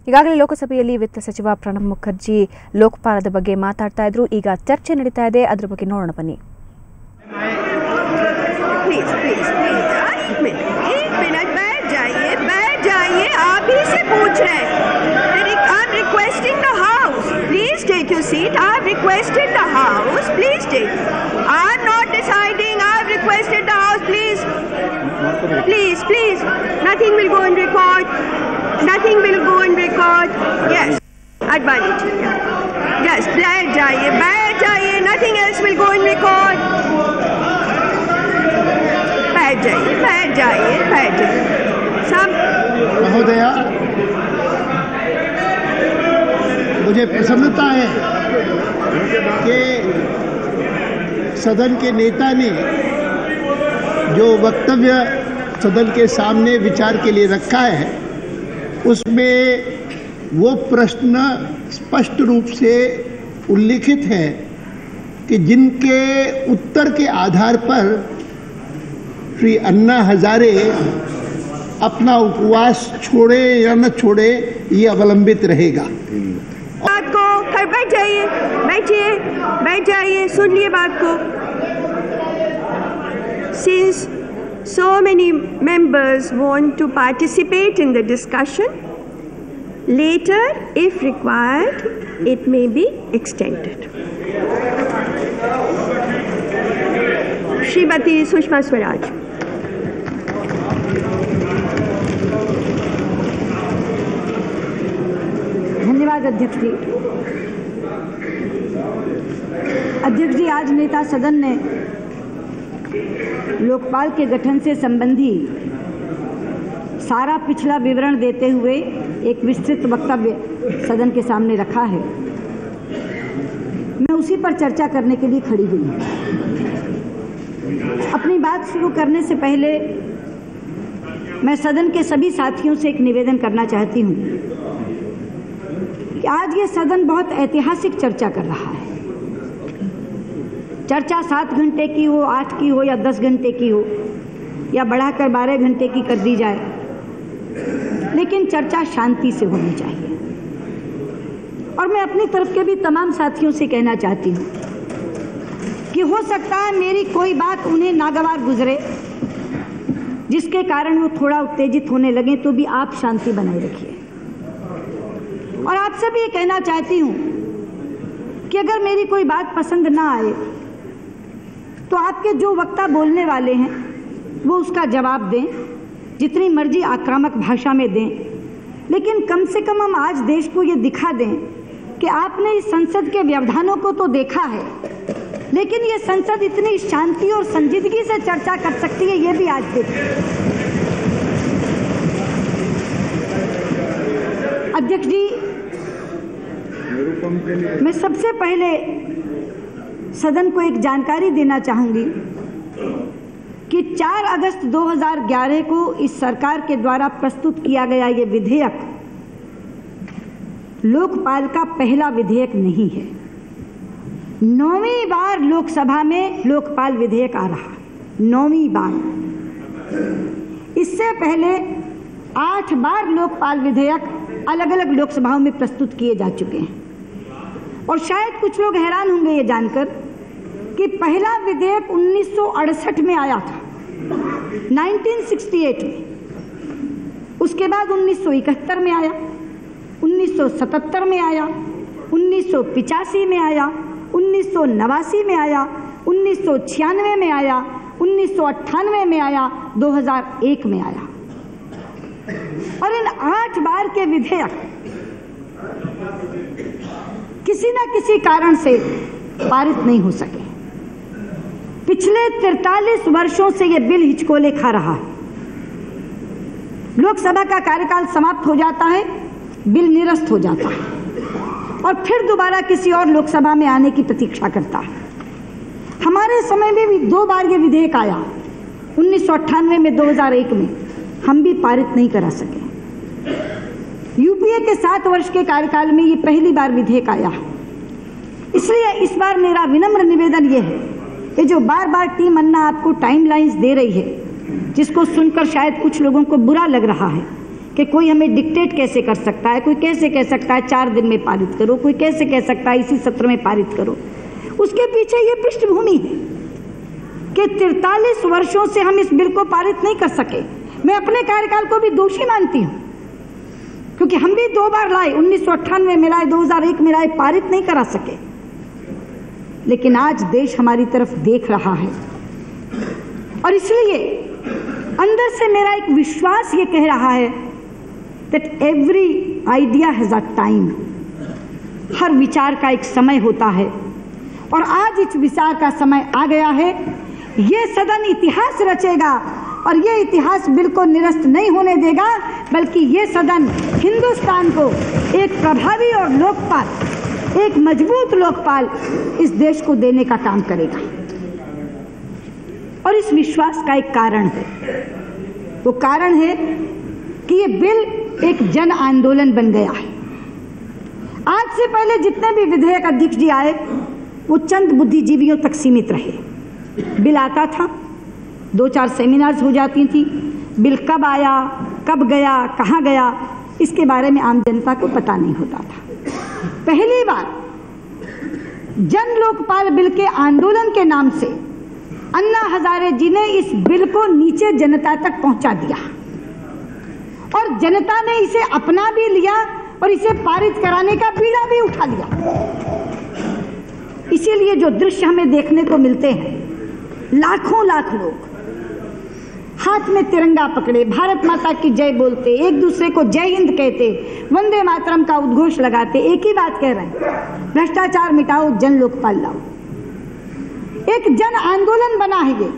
ಈಗಾಗಲೇ ಲೋಕಸಭೆಯಲ್ಲಿ ವಿತ್ತ ಸಚಿವ ಪ್ರಣಬ್ ಮುಖರ್ಜಿ ಲೋಕಪಾಲದ ಬಗ್ಗೆ ಮಾತಾಡ್ತಾ ಇದ್ರು. ಈಗ ಚರ್ಚೆ ನಡೀತಾ ಇದೆ, ಅದರ ಬಗ್ಗೆ ನೋಡೋಣ ಬನ್ನಿ. Take your seat. I have requested the House. Please take. I am not deciding. I have requested the House. Please. Please, please. Nothing will go in record. Nothing will go in record. Yes. Advantage. Yes. बैठ जाइए. Nothing else will go in record. बैठ जाइए. सब. महोदया, मुझे प्रसन्नता है कि सदन के नेता ने जो वक्तव्य सदन के सामने विचार के लिए रखा है उसमें वो प्रश्न स्पष्ट रूप से उल्लिखित है कि जिनके उत्तर के आधार पर श्री अन्ना हजारे अपना उपवास छोड़े या न छोड़े ये अवलंबित रहेगा. बैठ जाइए, सुन लिए बात को. Since so many members want to participate in the discussion, later, if required, it may be extended. Srimati Sushma Swaraj. धन्यवाद अध्यक्ष जी. अध्यक्ष जी, आज नेता सदन ने लोकपाल के गठन से संबंधी सारा पिछला विवरण देते हुए एक विस्तृत वक्तव्य सदन के सामने रखा है. मैं उसी पर चर्चा करने के लिए खड़ी हुई हूँ. अपनी बात शुरू करने से पहले मैं सदन के सभी साथियों से एक निवेदन करना चाहती हूँ कि आज ये सदन बहुत ऐतिहासिक चर्चा कर रहा है. चर्चा 7 घंटे की हो, 8 की हो या 10 घंटे की हो या बढ़ाकर 12 घंटे की कर दी जाए, लेकिन चर्चा शांति से होनी चाहिए. और मैं अपनी तरफ के भी तमाम साथियों से कहना चाहती हूँ कि हो सकता है मेरी कोई बात उन्हें नागवार गुजरे, जिसके कारण वो थोड़ा उत्तेजित होने लगे, तो भी आप शांति बनाए रखिए. और आपसे भी ये कहना चाहती हूँ कि अगर मेरी कोई बात पसंद ना आए तो आपके जो वक्ता बोलने वाले हैं वो उसका जवाब दें, जितनी मर्जी आक्रामक भाषा में दें, लेकिन कम से कम हम आज देश को ये दिखा दें कि आपने इस संसद के व्यवधानों को तो देखा है, लेकिन ये संसद इतनी शांति और संजीदगी से चर्चा कर सकती है, ये भी आज देखें. अध्यक्ष जी, मैं सबसे पहले सदन को एक जानकारी देना चाहूंगी कि 4 अगस्त 2011 को इस सरकार के द्वारा प्रस्तुत किया गया ये विधेयक लोकपाल का पहला विधेयक नहीं है. 9वीं बार लोकसभा में लोकपाल विधेयक आ रहा है. 9वीं बार. इससे पहले 8 बार लोकपाल विधेयक अलग अलग लोकसभाओं में प्रस्तुत किए जा चुके हैं. और शायद कुछ लोग हैरान होंगे ये जानकर कि पहला विधेयक 1968 में आया था, 1968 में. उसके बाद 1971 में आया, 1977 में आया, 1985 में आया, 1989 में आया, 1996 में आया, 1998 में आया, 2001 में आया. और इन 8 बार के विधेयक किसी न किसी कारण से पारित नहीं हो सके. पिछले 43 वर्षों से यह बिल हिचकोले खा रहा है. लोकसभा का कार्यकाल समाप्त हो जाता है, बिल निरस्त हो जाता है और फिर दोबारा किसी और लोकसभा में आने की प्रतीक्षा करता है. हमारे समय में भी 2 बार ये विधेयक आया, 1998 में, 2001 में. हम भी पारित नहीं करा सके. यूपीए के 7 वर्ष के कार्यकाल में ये पहली बार विधेयक आया. इसलिए इस बार मेरा विनम्र निवेदन ये है कि जो बार बार टीम अन्ना आपको टाइमलाइंस दे रही है, जिसको सुनकर शायद कुछ लोगों को बुरा लग रहा है, कि कोई हमें डिक्टेट कैसे कर सकता है, कोई कैसे कह सकता है 4 दिन में पारित करो, कोई कैसे कह सकता है इसी सत्र में पारित करो। उसके पीछे ये पृष्ठभूमि है कि 43 वर्षों से हम इस बिल को पारित नहीं कर सके। मैं अपने कार्यकाल को भी दोषी मानती हूँ, क्योंकि हम भी 2 बार लाए, 1998 में लाए, 2001 में लाए, पारित नहीं करा सके। लेकिन आज देश हमारी तरफ देख रहा है और इसलिए अंदर से मेरा एक विश्वास ये कह रहा है that every idea has a time, हर विचार का एक समय होता है और आज इस विचार का समय आ गया है। ये सदन इतिहास रचेगा और ये इतिहास बिल को निरस्त नहीं होने देगा, बल्कि ये सदन हिंदुस्तान को एक प्रभावी और लोकपाल, एक मजबूत लोकपाल इस देश को देने का काम करेगा। और इस विश्वास का एक कारण है, वो कारण है कि ये बिल एक जन आंदोलन बन गया है। आज से पहले जितने भी विधेयक अध्यक्ष जी आए वो चंद बुद्धिजीवियों तक सीमित रहे। बिल आता था, 2-4 सेमिनार्स हो जाती थी, बिल कब आया, कब गया, कहाँ गया, इसके बारे में आम जनता को पता नहीं होता था। पहली बार जन लोकपाल बिल के आंदोलन के नाम से अन्ना हजारे जी ने इस बिल को नीचे जनता तक पहुंचा दिया और जनता ने इसे अपना भी लिया और इसे पारित कराने का बीड़ा भी उठा लिया। इसीलिए जो दृश्य हमें देखने को मिलते हैं, लाखों लाख लोग हाथ में तिरंगा पकड़े, भारत माता की जय बोलते, एक दूसरे को जय हिंद कहते, वंदे मातरम का उद्घोष लगाते, एक ही बात कह रहे हैं, भ्रष्टाचार मिटाओ, जन लोकपाल लाओ। एक जन आंदोलन बना है ये,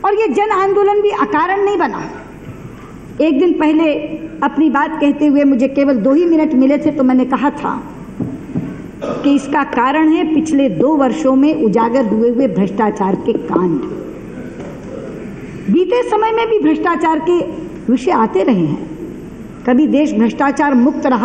और ये जन आंदोलन भी अकारण नहीं बना। एक दिन पहले अपनी बात कहते हुए मुझे केवल 2 ही मिनट मिले थे, तो मैंने कहा था कि इसका कारण है पिछले 2 वर्षों में उजागर हुए भ्रष्टाचार के कांड। बीते समय में भी भ्रष्टाचार के विषय आते रहे हैं, कभी देश भ्रष्टाचार मुक्त रहा।